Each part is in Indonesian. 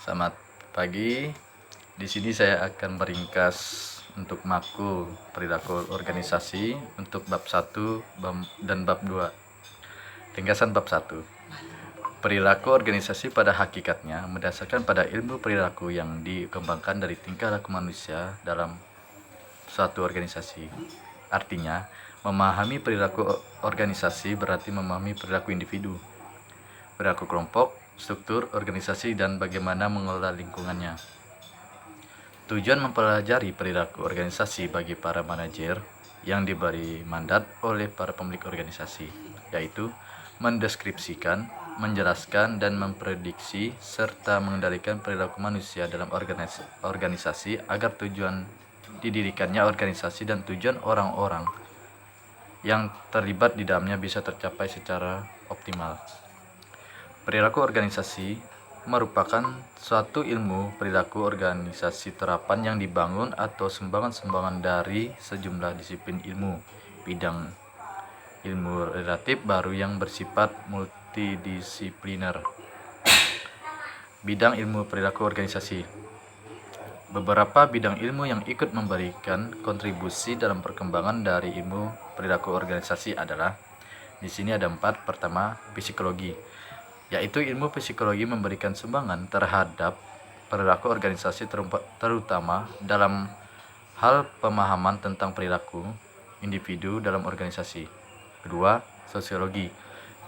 Selamat pagi. Di sini saya akan meringkas untuk makul perilaku organisasi untuk bab 1 dan bab 2. Ringkasan bab 1. Perilaku organisasi pada hakikatnya mendasarkan pada ilmu perilaku yang dikembangkan dari tingkah laku manusia dalam suatu organisasi. Artinya, memahami perilaku organisasi berarti memahami perilaku individu, perilaku kelompok, struktur organisasi, dan bagaimana mengelola lingkungannya. Tujuan mempelajari perilaku organisasi bagi para manajer yang diberi mandat oleh para pemilik organisasi, yaitu mendeskripsikan, menjelaskan, dan memprediksi serta mengendalikan perilaku manusia dalam organisasi agar tujuan didirikannya organisasi dan tujuan orang-orang yang terlibat di dalamnya bisa tercapai secara optimal. Perilaku organisasi merupakan suatu ilmu perilaku organisasi terapan yang dibangun atau sumbangan-sumbangan dari sejumlah disiplin ilmu bidang ilmu relatif baru yang bersifat multidisipliner. Bidang ilmu perilaku organisasi. Beberapa bidang ilmu yang ikut memberikan kontribusi dalam perkembangan dari ilmu perilaku organisasi adalah, di sini ada 4. Pertama, psikologi, yaitu ilmu psikologi memberikan sumbangan terhadap perilaku organisasi terutama dalam hal pemahaman tentang perilaku individu dalam organisasi. Kedua, sosiologi,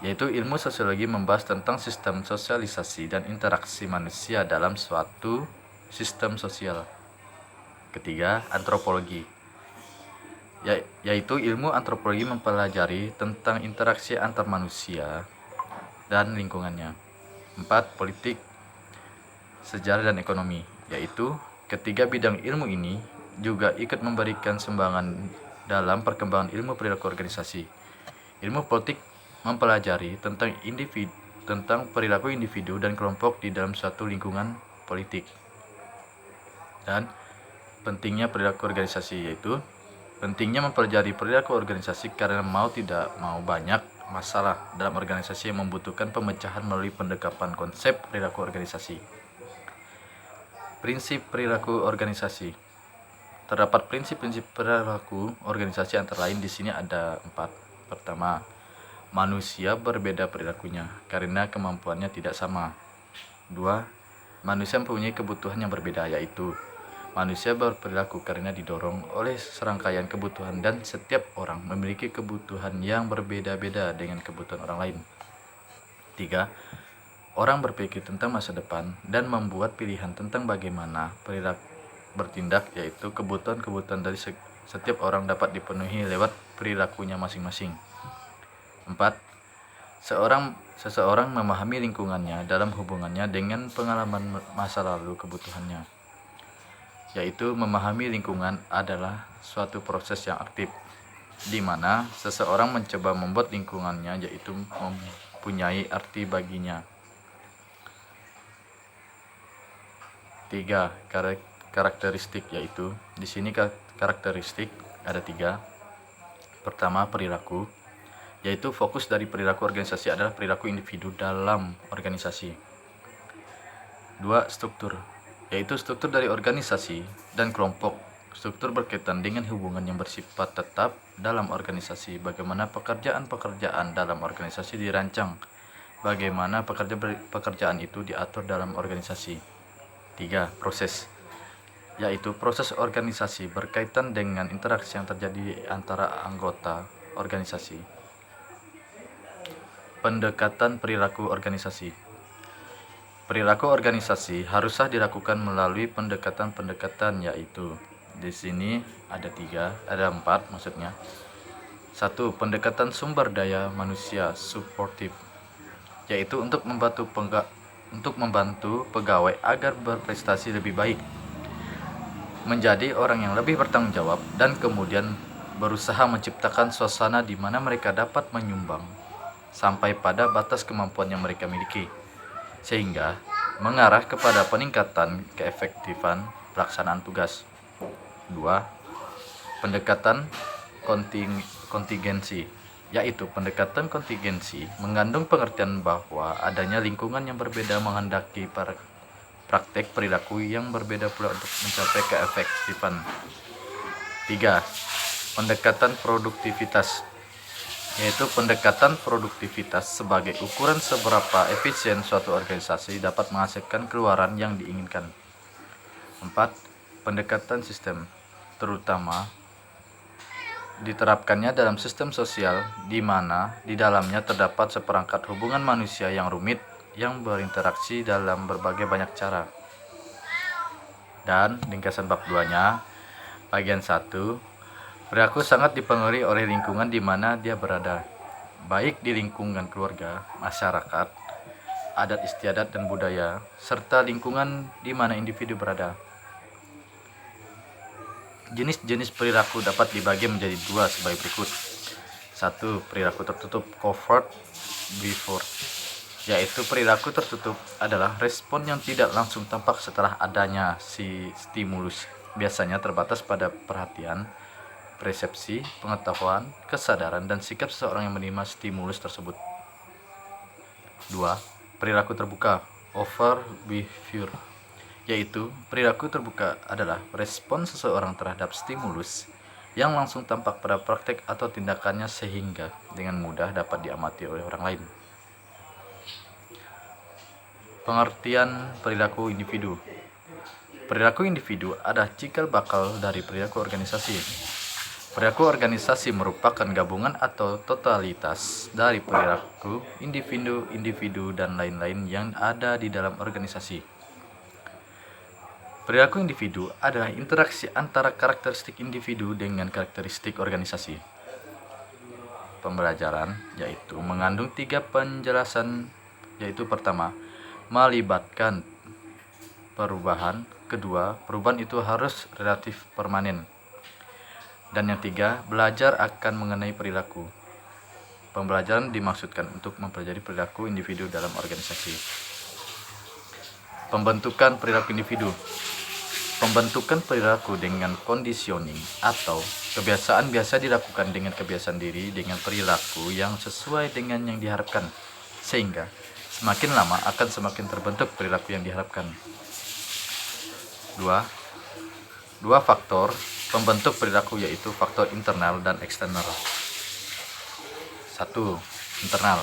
yaitu ilmu sosiologi membahas tentang sistem sosialisasi dan interaksi manusia dalam suatu sistem sosial. Ketiga, antropologi, yaitu ilmu antropologi mempelajari tentang interaksi antar manusia dan lingkungannya. 4. Politik, sejarah, dan ekonomi, yaitu ketiga bidang ilmu ini juga ikut memberikan sumbangan dalam perkembangan ilmu perilaku organisasi. Ilmu politik mempelajari tentang perilaku individu dan kelompok di dalam suatu lingkungan politik. Dan pentingnya perilaku organisasi, yaitu pentingnya mempelajari perilaku organisasi karena mau tidak mau banyak masalah dalam organisasi yang membutuhkan pemecahan melalui pendekatan konsep perilaku organisasi. Prinsip perilaku organisasi. Terdapat prinsip-prinsip perilaku organisasi antara lain di sini ada 4. Pertama, manusia berbeda perilakunya karena kemampuannya tidak sama. 2. Manusia mempunyai kebutuhan yang berbeda, yaitu manusia berperilaku karena didorong oleh serangkaian kebutuhan dan setiap orang memiliki kebutuhan yang berbeda-beda dengan kebutuhan orang lain. 3. Orang berpikir tentang masa depan dan membuat pilihan tentang bagaimana perilaku bertindak, yaitu kebutuhan-kebutuhan dari setiap orang dapat dipenuhi lewat perilakunya masing-masing. 4. Seseorang memahami lingkungannya dalam hubungannya dengan pengalaman masa lalu kebutuhannya, yaitu memahami lingkungan adalah suatu proses yang aktif, di mana seseorang mencoba membuat lingkungannya yaitu mempunyai arti baginya. 3. Karakteristik, yaitu di sini karakteristik ada 3. Pertama, perilaku, yaitu fokus dari perilaku organisasi adalah perilaku individu dalam organisasi. 2. Struktur, yaitu struktur dari organisasi dan kelompok. Struktur berkaitan dengan hubungan yang bersifat tetap dalam organisasi, bagaimana pekerjaan-pekerjaan dalam organisasi dirancang, bagaimana pekerjaan itu diatur dalam organisasi. 3. Proses, yaitu proses organisasi berkaitan dengan interaksi yang terjadi antara anggota organisasi. Pendekatan perilaku organisasi. Perilaku organisasi haruslah dilakukan melalui pendekatan-pendekatan, yaitu di sini ada 4 maksudnya. 1. Pendekatan sumber daya manusia suportif, yaitu untuk membantu pegawai agar berprestasi lebih baik, menjadi orang yang lebih bertanggung jawab, dan kemudian berusaha menciptakan suasana di mana mereka dapat menyumbang sampai pada batas kemampuan yang mereka miliki, sehingga mengarah kepada peningkatan keefektifan pelaksanaan tugas. 2. Pendekatan kontingensi, yaitu pendekatan kontingensi mengandung pengertian bahwa adanya lingkungan yang berbeda menghendaki para praktek perilaku yang berbeda pula untuk mencapai keefektifan. 3. Pendekatan produktivitas, yaitu pendekatan produktivitas sebagai ukuran seberapa efisien suatu organisasi dapat menghasilkan keluaran yang diinginkan. 4. Pendekatan sistem, terutama diterapkannya dalam sistem sosial di mana di dalamnya terdapat seperangkat hubungan manusia yang rumit yang berinteraksi dalam berbagai banyak cara. Dan ringkasan bab 2-nya, bagian 1, perilaku sangat dipengaruhi oleh lingkungan di mana dia berada, baik di lingkungan keluarga, masyarakat, adat istiadat dan budaya, serta lingkungan di mana individu berada. Jenis-jenis perilaku dapat dibagi menjadi 2 sebagai berikut. 1. Perilaku tertutup, covert behavior, yaitu perilaku tertutup adalah respon yang tidak langsung tampak setelah adanya si stimulus, biasanya terbatas pada perhatian, persepsi, pengetahuan, kesadaran, dan sikap seseorang yang menerima stimulus tersebut. 2. Perilaku terbuka, overt behavior, yaitu perilaku terbuka adalah respon seseorang terhadap stimulus yang langsung tampak pada praktek atau tindakannya sehingga dengan mudah dapat diamati oleh orang lain. Pengertian perilaku individu. Perilaku individu adalah cikal bakal dari perilaku organisasi. Perilaku organisasi merupakan gabungan atau totalitas dari perilaku individu, dan lain-lain yang ada di dalam organisasi. Perilaku individu adalah interaksi antara karakteristik individu dengan karakteristik organisasi. Pembelajaran yaitu mengandung 3 penjelasan, yaitu pertama, melibatkan perubahan, kedua, perubahan itu harus relatif permanen, dan yang 3, belajar akan mengenai perilaku. Pembelajaran dimaksudkan untuk mempelajari perilaku individu dalam organisasi. Pembentukan perilaku individu. Pembentukan perilaku dengan conditioning atau kebiasaan biasa dilakukan dengan kebiasaan diri dengan perilaku yang sesuai dengan yang diharapkan, sehingga semakin lama akan semakin terbentuk perilaku yang diharapkan. 2 faktor pembentuk perilaku, yaitu faktor internal dan eksternal. 1. Internal,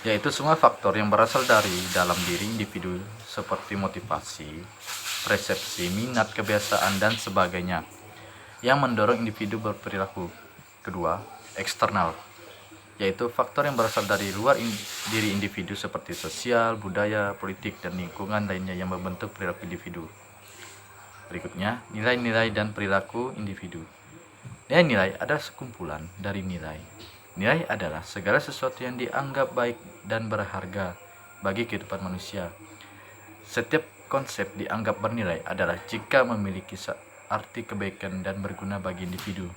yaitu semua faktor yang berasal dari dalam diri individu seperti motivasi, persepsi, minat, kebiasaan, dan sebagainya yang mendorong individu berperilaku. Kedua, eksternal, yaitu faktor yang berasal dari luar diri individu seperti sosial, budaya, politik, dan lingkungan lainnya yang membentuk perilaku individu. Berikutnya, nilai-nilai dan perilaku individu. Nilai-nilai adalah sekumpulan dari nilai. Nilai adalah segala sesuatu yang dianggap baik dan berharga bagi kehidupan manusia. Setiap konsep dianggap bernilai adalah jika memiliki arti kebaikan dan berguna bagi individu.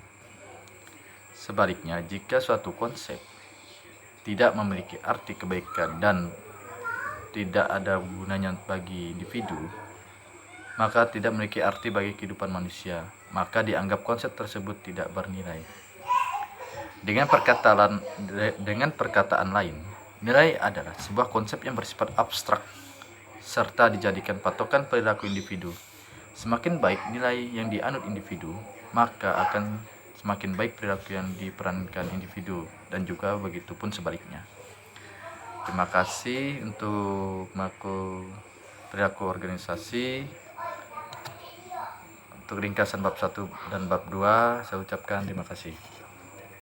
Sebaliknya, jika suatu konsep tidak memiliki arti kebaikan dan tidak ada gunanya bagi individu, maka tidak memiliki arti bagi kehidupan manusia, maka dianggap konsep tersebut tidak bernilai. Dengan perkataan lain, nilai adalah sebuah konsep yang bersifat abstrak serta dijadikan patokan perilaku individu. Semakin baik nilai yang dianut individu, maka akan semakin baik perilaku yang diperankan individu, dan juga begitu pun sebaliknya. Terima kasih untuk perilaku organisasi. Untuk ringkasan bab 1 dan bab 2 saya ucapkan terima kasih.